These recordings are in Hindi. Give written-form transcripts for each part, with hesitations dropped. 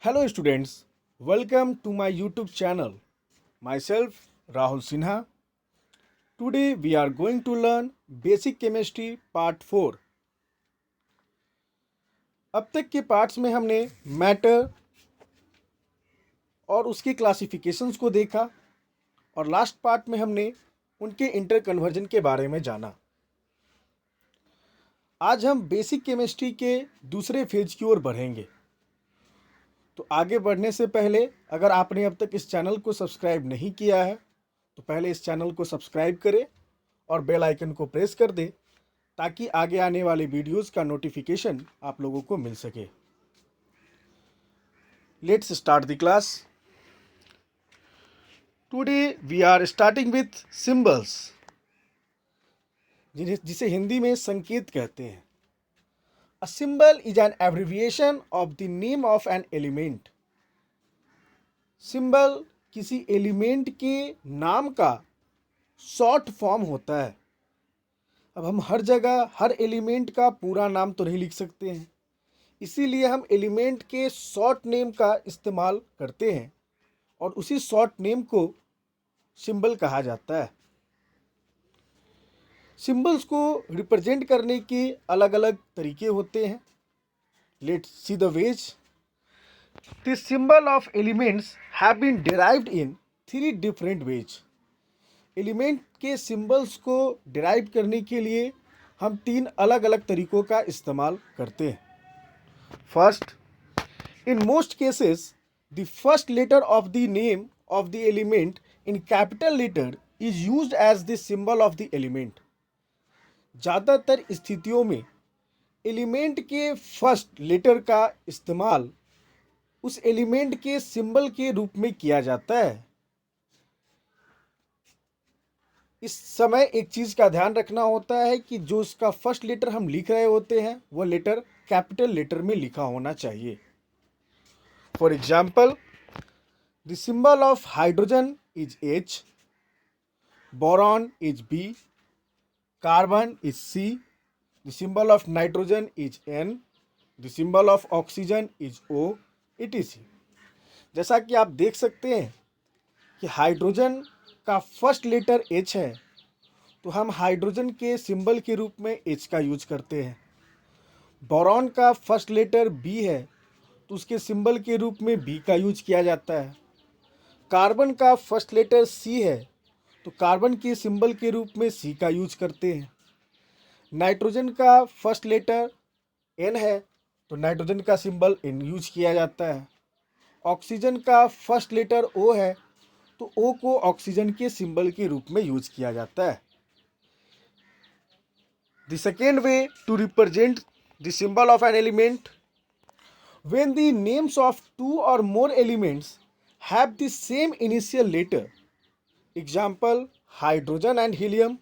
Hello students, welcome to my YouTube channel. Myself Rahul Sinha. Today we are going to learn Basic Chemistry Part 4. अब तक के पार्ट्स में हमने मैटर और उसकी क्लासिफिकेशंस को देखा और लास्ट पार्ट में हमने उनके इंटर कन्वर्जन के बारे में जाना। आज हम बेसिक केमिस्ट्री के दूसरे फेज की ओर बढ़ेंगे। तो आगे बढ़ने से पहले अगर आपने अब तक इस चैनल को सब्सक्राइब नहीं किया है तो पहले इस चैनल को सब्सक्राइब करें और बेल आइकन को प्रेस कर दें ताकि आगे आने वाले वीडियोस का नोटिफिकेशन आप लोगों को मिल सके। Let's start the class. Today we are starting with symbols, जिसे हिंदी में संकेत कहते हैं। A symbol is an abbreviation of the name of an element. Symbol किसी एलिमेंट के नाम का शॉर्ट फॉर्म होता है। अब हम हर जगह हर एलिमेंट का पूरा नाम तो नहीं लिख सकते हैं, इसीलिए हम एलिमेंट के शॉर्ट नेम का इस्तेमाल करते हैं और उसी शॉर्ट नेम को सिंबल कहा जाता है। सिंबल्स को रिप्रेजेंट करने के अलग अलग तरीके होते हैं। Let's see the ways. The symbol of elements have been derived in 3 different ways. Element के सिंबल्स को डिराइव करने के लिए हम 3 अलग अलग तरीकों का इस्तेमाल करते हैं। First, in most cases the first letter of the name of the element in capital letter is used as the symbol of the element. ज़्यादातर स्थितियों में एलिमेंट के फर्स्ट लेटर का इस्तेमाल उस एलिमेंट के सिंबल के रूप में किया जाता है। इस समय एक चीज़ का ध्यान रखना होता है कि जो उसका फर्स्ट लेटर हम लिख रहे होते हैं वो लेटर कैपिटल लेटर में लिखा होना चाहिए। For example, the symbol of hydrogen is H, boron is B, carbon is C, the symbol of nitrogen is N, the symbol of oxygen is O, etc. जैसा कि आप देख सकते हैं कि हाइड्रोजन का फर्स्ट लेटर H है तो हम हाइड्रोजन के सिंबल के रूप में H का यूज करते हैं। बोरॉन का फर्स्ट लेटर B है तो उसके सिंबल के रूप में B का यूज किया जाता है। कार्बन का फर्स्ट लेटर C है तो कार्बन के सिंबल के रूप में C का यूज करते हैं। नाइट्रोजन का फर्स्ट लेटर N है तो नाइट्रोजन का सिंबल N यूज किया जाता है। ऑक्सीजन का फर्स्ट लेटर O है तो O को ऑक्सीजन के सिंबल के रूप में यूज किया जाता है। The second way to represent the symbol of an element, when the names of 2 or more elements have the same initial letter, example hydrogen and helium,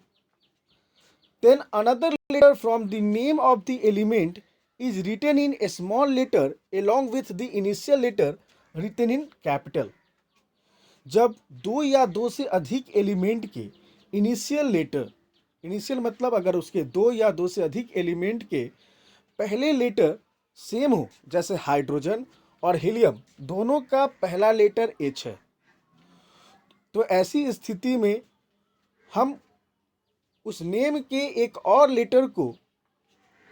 then another letter from the name of the element is written in a small letter along with the initial letter written in capital. जब 2 या 2 से अधिक एलिमेंट के इनिशियल लेटर, इनिशियल मतलब अगर उसके 2 या 2 से अधिक एलिमेंट के पहले लेटर सेम हो, जैसे हाइड्रोजन और हीलियम दोनों का पहला लेटर H है, तो ऐसी स्थिति में हम उस नेम के एक और लेटर को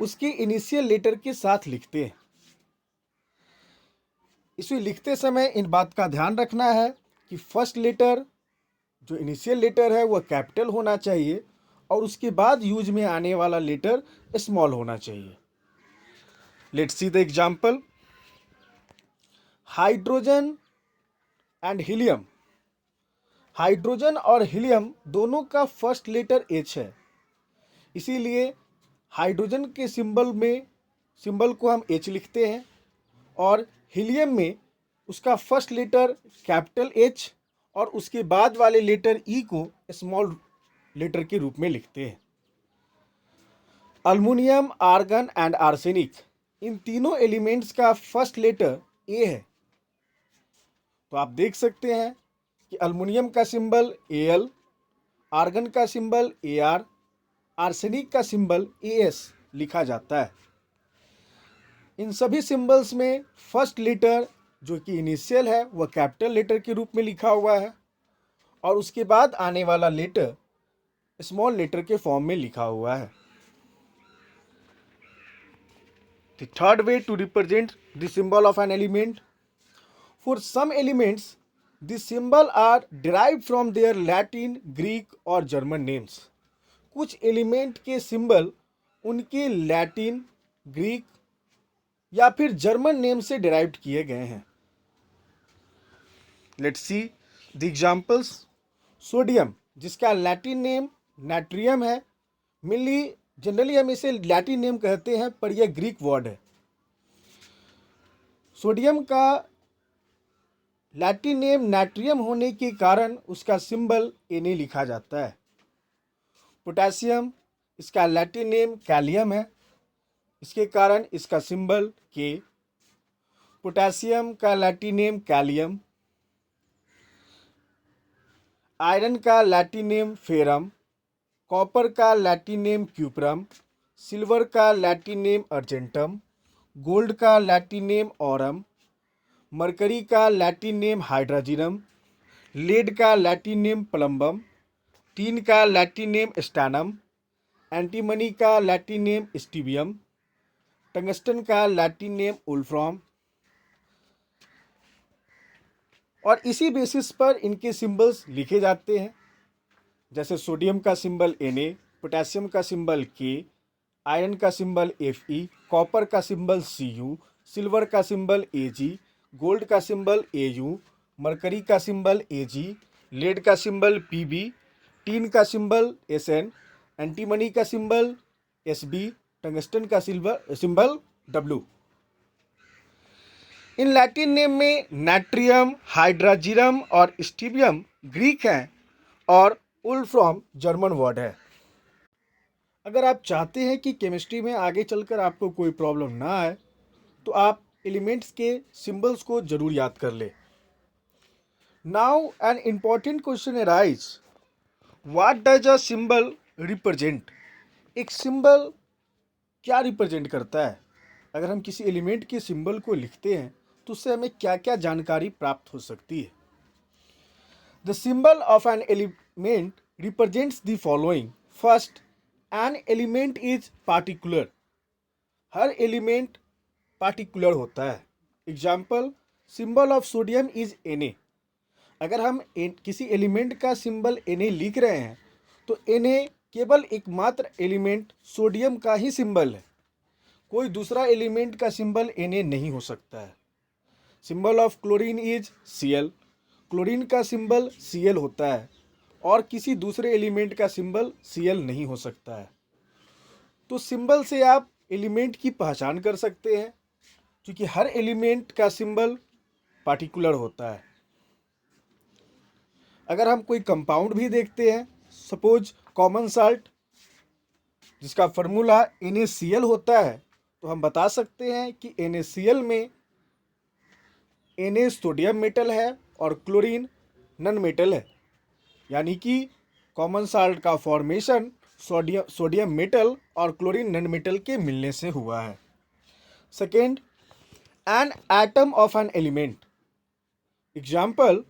उसके इनिशियल लेटर के साथ लिखते हैं। इसमें लिखते समय इन बात का ध्यान रखना है कि फर्स्ट लेटर जो इनिशियल लेटर है वह कैपिटल होना चाहिए और उसके बाद यूज में आने वाला लेटर स्मॉल होना चाहिए। Let's see the example. Hydrogen and helium, hydrogen और हीलियम दोनों का फर्स्ट लेटर H है, इसीलिए हाइड्रोजन के सिंबल को हम H लिखते हैं और हीलियम में उसका फर्स्ट लेटर कैपिटल H और उसके बाद वाले लेटर E को स्मॉल लेटर के रूप में लिखते हैं। अल्मुनियम, आर्गन एंड आर्सेनिक, इन तीनों एलिमेंट्स का फर्स्ट लेटर A है, तो आप देख सकते हैं कि अल्मुनियम का सिंबल Al, आर्गन का सिंबल Ar, आर्सेनिक का सिंबल As लिखा जाता है। इन सभी सिंबल्स में फर्स्ट लेटर जो कि इनिशियल है वह कैपिटल लेटर के रूप में लिखा हुआ है और उसके बाद आने वाला लेटर स्मॉल लेटर के फॉर्म में लिखा हुआ है। The third way to represent the symbol of an element. For some elements, the symbol are derived from their Latin, Greek और German names. कुछ एलिमेंट के सिंबल उनके लैटिन, ग्रीक या फिर जर्मन नेम से डिराइव्ड किए गए हैं। Let's see the examples. Sodium, जिसका लैटिन नेम नाट्रियम है, जनरली हम इसे लैटिन नेम कहते हैं पर यह ग्रीक वर्ड है। सोडियम का लैटिन नेम नाट्रियम होने के कारण उसका सिंबल Na लिखा जाता है। पोटेशियम, इसका लैटिन नेम कैलियम है, इसके कारण इसका सिंबल K। पोटेशियम का लैटिन नेम कैलियम। आयरन का लैटिन नेम फेरम। कॉपर का लैटिन नेम क्यूप्रम। सिल्वर का लैटिन नेम अर्जेंटम। गोल्ड का लैटिन नेम ऑरम। मरकरी का लैटिन नेम हाइड्रोजिनम। लेड का लैटिन नेम प्लम्बम। टीन का लैटिन नेम स्टैनम। एंटीमनी का लैटिन नेम स्टीबियम। टंगस्टन का लैटिन नेम वुल्फ्राम। और इसी बेसिस पर इनके सिंबल्स लिखे जाते हैं, जैसे सोडियम का सिंबल Na, पोटेशियम का सिंबल K, आयरन का सिंबल Fe, कॉपर का सिंबल Cu, सिल्वर का सिंबल Ag, गोल्ड का सिंबल Au, मरकरी का सिंबल Ag, लेड का सिंबल Pb, टीन का सिंबल Sn, एंटीमनी का सिंबल Sb, टंगस्टन का symbol W। In Latin name में नाट्रियम, हाइड्रोजिनम और स्टीबियम ग्रीक हैं और वुल्फ्राम जर्मन वर्ड है। अगर आप चाहते हैं कि केमिस्ट्री में आगे चलकर आपको कोई प्रॉब्लम ना आए तो आप एलिमेंट्स के सिंबल्स को जरूर याद कर ले। Now an important question arise, what does a symbol represent? एक सिंबल क्या रिप्रेजेंट करता है? अगर हम किसी एलिमेंट के सिंबल को लिखते हैं तो उससे हमें क्या क्या जानकारी प्राप्त हो सकती है? The symbol of an element represents the following. First, an element is particular. Her element particular होता है। Example, symbol of sodium is Na। अगर हम किसी एलिमेंट का सिंबल Na लिख रहे हैं तो Na केवल एकमात्र एलिमेंट सोडियम का ही सिंबल है, कोई दूसरा एलिमेंट का सिंबल Na नहीं हो सकता है। Symbol of chlorine is Cl। Chlorine का सिंबल Cl होता है और किसी दूसरे एलिमेंट का सिंबल Cl नहीं हो सकता है। तो सिंबल से आप एलिमेंट की पहचान कर सकते हैं, क्योंकि हर एलिमेंट का सिंबल पार्टिकुलर होता है। अगर हम कोई कंपाउंड भी देखते हैं, सपोज कॉमन साल्ट, जिसका फार्मूला NaCl होता है, तो हम बता सकते हैं कि NaCl में Na सोडियम मेटल है और क्लोरीन नन मेटल है, यानी कि कॉमन साल्ट का फॉर्मेशन सोडियम मेटल और क्लोरीन नन मेटल के मिलने से हुआ है। Second, an atom of an element. Example,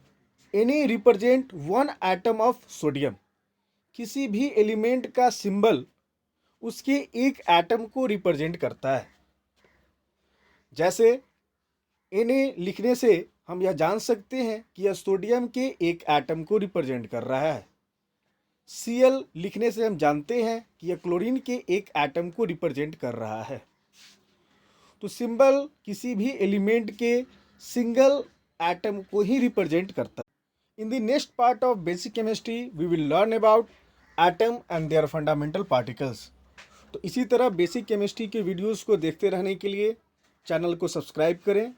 Na represent one atom of sodium. किसी भी एलिमेंट का सिंबल उसके एक एटम को रिप्रेजेंट करता है। जैसे Na लिखने से हम यह जान सकते हैं कि यह सोडियम के एक एटम को रिप्रेजेंट कर रहा है। Cl लिखने से हम जानते हैं कि यह क्लोरीन के एक एटम को रिप्रेजेंट कर रहा है। तो सिंबल किसी भी एलिमेंट के सिंगल एटम को ही रिप्रेजेंट करता है। In the next part of basic chemistry we will learn about atom and their fundamental particles. तो इसी तरह बेसिक केमिस्ट्री के वीडियोस को देखते रहने के लिए चैनल को सब्सक्राइब करें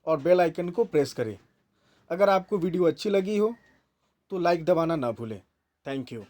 और बेल आइकन को प्रेस करें। अगर आपको वीडियो अच्छी लगी हो तो लाइक दबाना ना भूलें। Thank you.